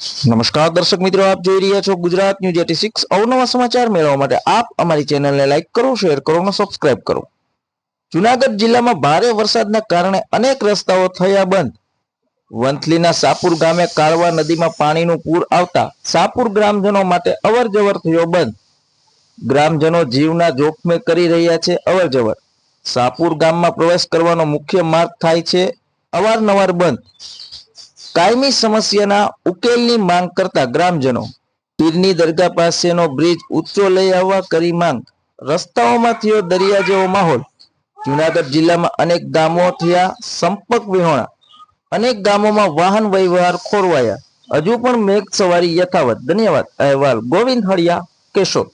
નમસ્કાર દર્શક મિત્રો, આપ જોઈ રહ્યા છો ગુજરાત ન્યૂઝ 86। અવનવા સમાચાર મેળવવા માટે આપ અમારી ચેનલને લાઈક કરો, શેર કરો અને સબસ્ક્રાઇબ કરો। જૂનાગઢ જિલ્લામાં ભારે વરસાદના કારણે અનેક રસ્તાઓ થયા બંધ। વંથલીના સાપુર ગામે કાળવા નદીમાં પાણીનું પૂર આવતા સાપુર ગ્રામજનો માટે અવરજવર થયો બંધ। ગ્રામજનો જીવના જોખમે કરી રહ્યા છે અવરજવર। સાપુર ગામમાં પ્રવેશ કરવાનો મુખ્ય માર્ગ થાય છે અવારનવાર બંધ। કાયમી સમસ્યાના ઉકેલની માંગ કરતા ગ્રામજનો પીરની દરગાહ પાસેનો બ્રિજ ઊંચો લઈ આવવા કરી માંગ। રસ્તાઓમાં થયો દરિયા જેવો માહોલ। જૂનાગઢ જિલ્લામાં અનેક ગામો થયા સંપર્ક વિહોણા। અનેક ગામોમાં વાહન વ્યવહાર ખોરવાયા। હજુ પણ મેઘ સવારી યથાવત। ધન્યવાદ। અહેવાલ ગોવિંદ હળિયા, કેશોદ।